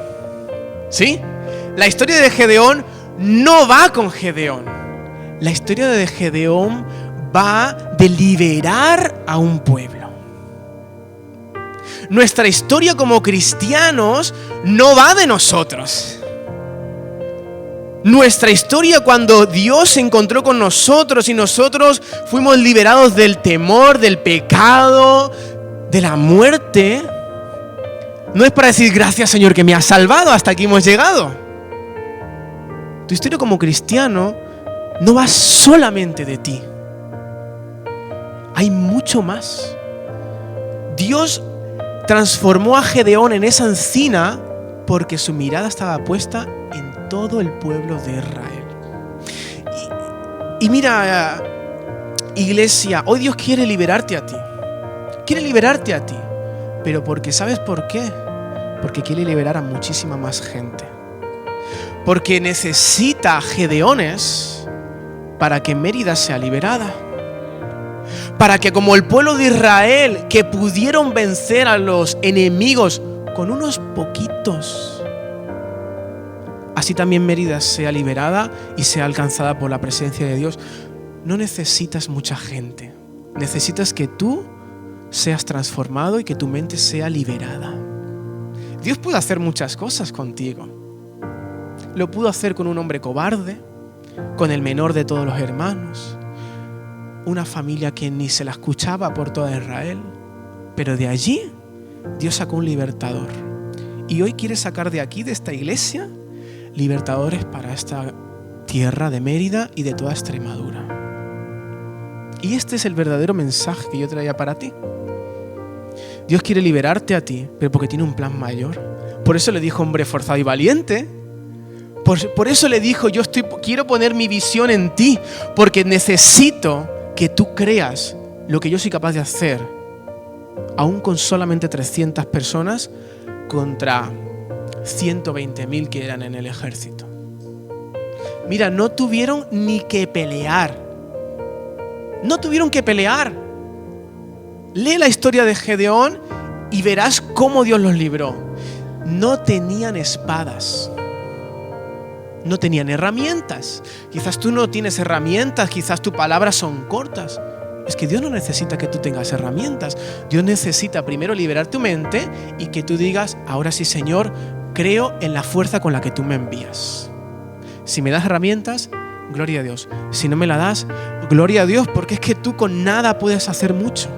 ¿sí? La historia de Gedeón no va con Gedeón. La historia de Gedeón va de liberar a un pueblo. Nuestra historia como cristianos no va de nosotros. Nuestra historia cuando Dios se encontró con nosotros y nosotros fuimos liberados del temor, del pecado, de la muerte, no es para decir gracias Señor que me has salvado, hasta aquí hemos llegado. Tu historia como cristiano no va solamente de ti. Hay mucho más. Dios transformó a Gedeón en esa encina porque su mirada estaba puesta en todo el pueblo de Israel. Y mira, iglesia, hoy Dios quiere liberarte a ti. Quiere liberarte a ti. Pero porque, ¿sabes por qué? Porque quiere liberar a muchísima más gente. Porque necesita Gedeones para que Mérida sea liberada. Para que como el pueblo de Israel, que pudieron vencer a los enemigos con unos poquitos, así también Mérida sea liberada y sea alcanzada por la presencia de Dios. No necesitas mucha gente. Necesitas que tú seas transformado y que tu mente sea liberada. Dios puede hacer muchas cosas contigo. Lo pudo hacer con un hombre cobarde, con el menor de todos los hermanos, una familia que ni se la escuchaba por toda Israel. Pero de allí Dios sacó un libertador. Y hoy quiere sacar de aquí, de esta iglesia, libertadores para esta tierra de Mérida y de toda Extremadura. Y este es el verdadero mensaje que yo traía para ti. Dios quiere liberarte a ti, pero porque tiene un plan mayor. Por eso le dijo hombre forzado y valiente. Por eso le dijo, quiero poner mi visión en ti, porque necesito que tú creas lo que yo soy capaz de hacer, aún con solamente 300 personas contra 120.000 que eran en el ejército. Mira, no tuvieron ni que pelear. No tuvieron que pelear. Lee la historia de Gedeón y verás cómo Dios los libró. No tenían espadas. No tenían herramientas. Quizás tú no tienes herramientas, quizás tus palabras son cortas. Es que Dios no necesita que tú tengas herramientas. Dios necesita primero liberar tu mente y que tú digas, ahora sí, Señor, creo en la fuerza con la que tú me envías. Si me das herramientas, gloria a Dios. Si no me la das, gloria a Dios, porque es que tú con nada puedes hacer mucho.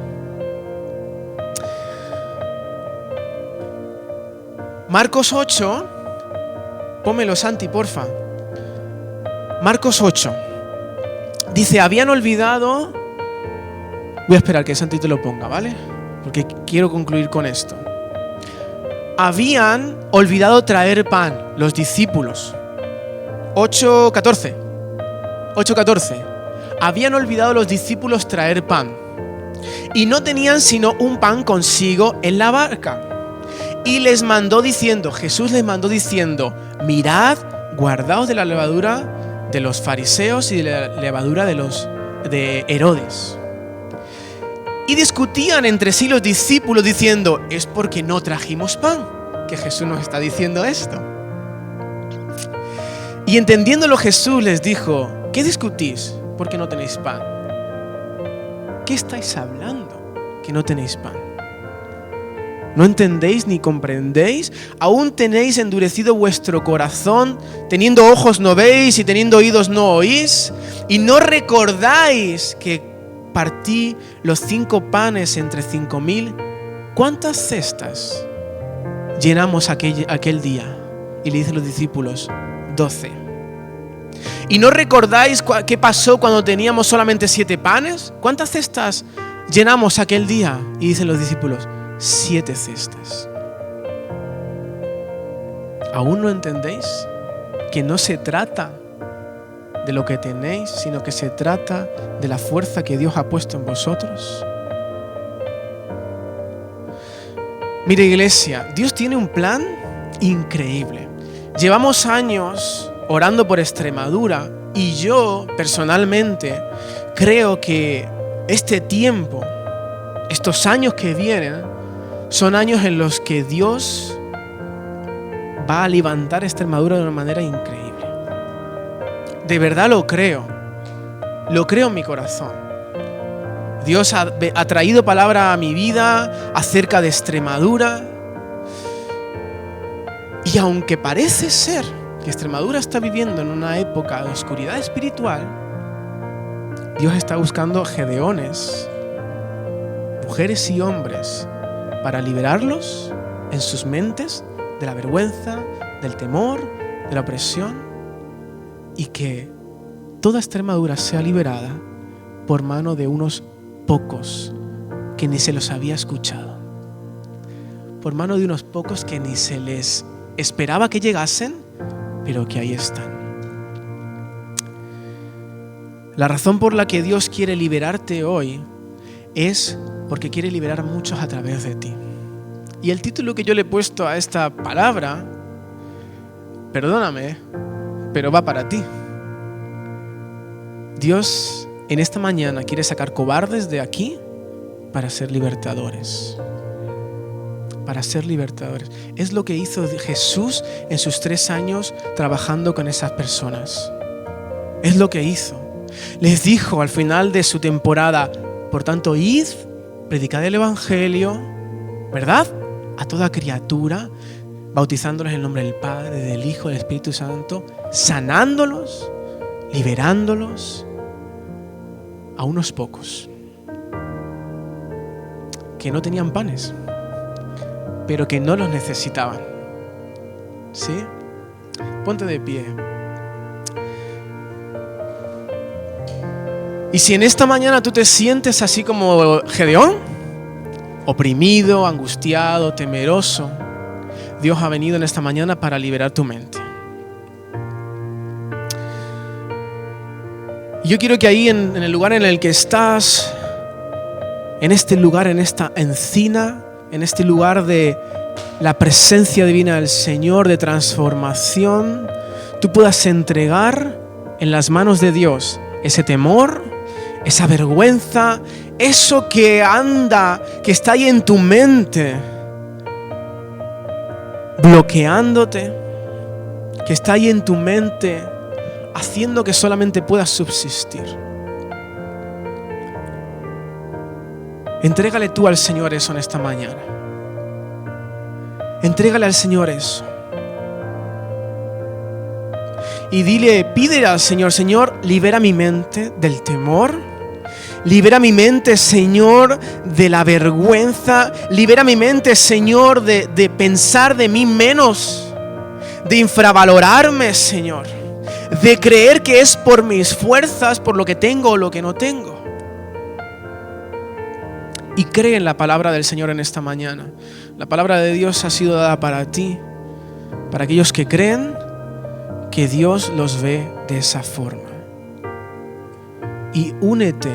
Marcos 8, pónmelo Santi, porfa. Marcos 8. Dice, habían olvidado... Voy a esperar que Santi te lo ponga, ¿vale? Porque quiero concluir con esto. habían olvidado traer pan, los discípulos. 8:14. Habían olvidado los discípulos traer pan. Y no tenían sino un pan consigo en la barca. Y Jesús les mandó diciendo, mirad, guardaos de la levadura de los fariseos y de la levadura de Herodes. Y discutían entre sí los discípulos diciendo, es porque no trajimos pan que Jesús nos está diciendo esto. Y entendiéndolo Jesús les dijo, ¿qué discutís? Porque no tenéis pan. ¿Qué estáis hablando que no tenéis pan? ¿No entendéis ni comprendéis? ¿Aún tenéis endurecido vuestro corazón? Teniendo ojos no veis y teniendo oídos no oís. ¿Y no recordáis que partí los 5 panes entre 5,000? ¿Cuántas cestas llenamos aquel día? Y le dicen los discípulos, 12. ¿Y no recordáis qué pasó cuando teníamos solamente 7 panes? ¿Cuántas cestas llenamos aquel día? Y dicen los discípulos, 7 cestas. ¿Aún no entendéis que no se trata de lo que tenéis, sino que se trata de la fuerza que Dios ha puesto en vosotros? Mire, iglesia, Dios tiene un plan increíble. Llevamos años orando por Extremadura y yo personalmente creo que este tiempo, estos años que vienen, son años en los que Dios va a levantar Extremadura de una manera increíble. De verdad lo creo en mi corazón. Dios ha traído palabra a mi vida acerca de Extremadura. Y aunque parece ser que Extremadura está viviendo en una época de oscuridad espiritual, Dios está buscando gedeones, mujeres y hombres, para liberarlos en sus mentes de la vergüenza, del temor, de la opresión, y que toda Extremadura sea liberada por mano de unos pocos que ni se los había escuchado, por mano de unos pocos que ni se les esperaba que llegasen, pero que ahí están. La razón por la que Dios quiere liberarte hoy es porque quiere liberar a muchos a través de ti. Y el título que yo le he puesto a esta palabra, perdóname, pero va para ti. Dios en esta mañana quiere sacar cobardes de aquí para ser libertadores. Para ser libertadores. Es lo que hizo Jesús en sus 3 años trabajando con esas personas. Es lo que hizo. Les dijo al final de su temporada, por tanto, id, predicad el Evangelio, ¿verdad? A toda criatura, bautizándolos en el nombre del Padre, del Hijo, del Espíritu Santo, sanándolos, liberándolos a unos pocos que no tenían panes, pero que no los necesitaban. ¿Sí? Ponte de pie. Y si en esta mañana tú te sientes así como Gedeón, oprimido, angustiado, temeroso, Dios ha venido en esta mañana para liberar tu mente. Y yo quiero que ahí en el lugar en el que estás, en este lugar, en esta encina, en este lugar de la presencia divina del Señor, de transformación, tú puedas entregar en las manos de Dios ese temor, esa vergüenza, eso que anda, que está ahí en tu mente, bloqueándote, que está ahí en tu mente, haciendo que solamente puedas subsistir. Entrégale tú al Señor eso en esta mañana. Entrégale al Señor eso. Y pídele al Señor, Señor, libera mi mente del temor. Libera mi mente, Señor, de la vergüenza. Libera mi mente, Señor, de pensar de mí menos. De infravalorarme, Señor. De creer que es por mis fuerzas, por lo que tengo o lo que no tengo. y cree en la palabra del Señor en esta mañana. La palabra de Dios ha sido dada para ti, para aquellos que creen que Dios los ve de esa forma. Y únete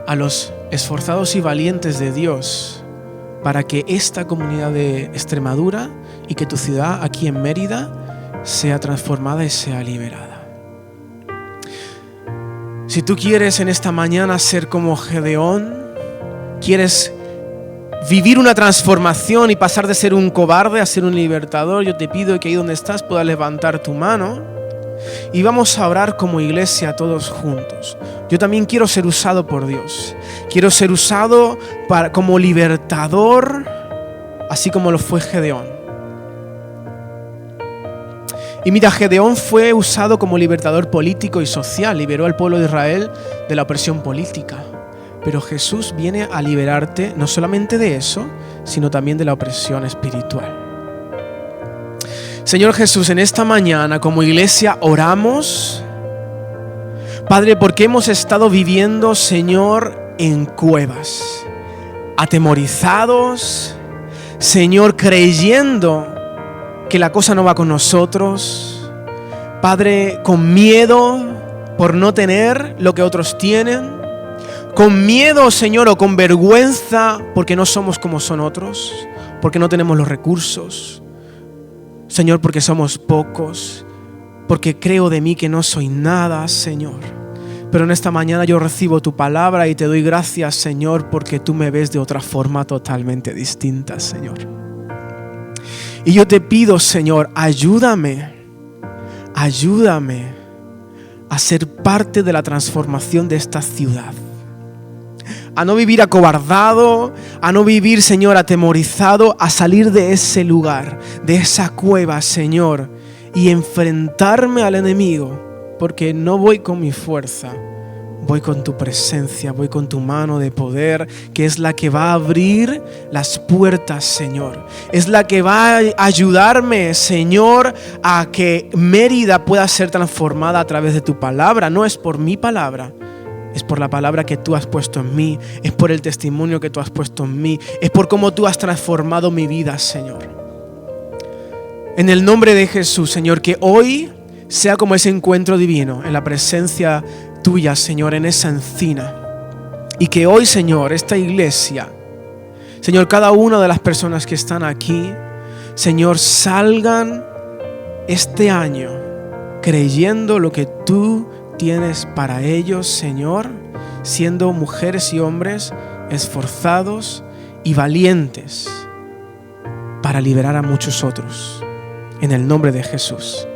a los esforzados y valientes de Dios para que esta comunidad de Extremadura y que tu ciudad aquí en Mérida sea transformada y sea liberada. Si tú quieres en esta mañana ser como Gedeón, quieres vivir una transformación y pasar de ser un cobarde a ser un libertador, yo te pido que ahí donde estás puedas levantar tu mano y vamos a orar como iglesia todos juntos. Yo también quiero ser usado por Dios. Quiero ser usado como libertador, así como lo fue Gedeón. Y mira, Gedeón fue usado como libertador político y social, liberó al pueblo de Israel de la opresión política. Pero Jesús viene a liberarte no solamente de eso, sino también de la opresión espiritual. Señor Jesús, en esta mañana como iglesia oramos, Padre, porque hemos estado viviendo, Señor, en cuevas, atemorizados, Señor, creyendo que la cosa no va con nosotros, Padre, con miedo por no tener lo que otros tienen, con miedo, Señor, o con vergüenza porque no somos como son otros, porque no tenemos los recursos, Señor, porque somos pocos, porque creo de mí que no soy nada, Señor. Pero en esta mañana yo recibo tu palabra y te doy gracias, Señor, porque tú me ves de otra forma totalmente distinta, Señor. Y yo te pido, Señor, ayúdame a ser parte de la transformación de esta ciudad. A no vivir acobardado, a no vivir, Señor, atemorizado, a salir de ese lugar, de esa cueva, Señor, y enfrentarme al enemigo, porque no voy con mi fuerza, voy con tu presencia, voy con tu mano de poder, que es la que va a abrir las puertas, Señor. Es la que va a ayudarme, Señor, a que Mérida pueda ser transformada a través de tu palabra. No es por mi palabra, es por la palabra que tú has puesto en mí, es por el testimonio que tú has puesto en mí, es por cómo tú has transformado mi vida, Señor. En el nombre de Jesús, Señor, que hoy sea como ese encuentro divino en la presencia tuya, Señor, en esa encina. Y que hoy, Señor, esta iglesia, Señor, cada una de las personas que están aquí, Señor, salgan este año creyendo lo que tú tienes para ellos, Señor, siendo mujeres y hombres esforzados y valientes para liberar a muchos otros. En el nombre de Jesús.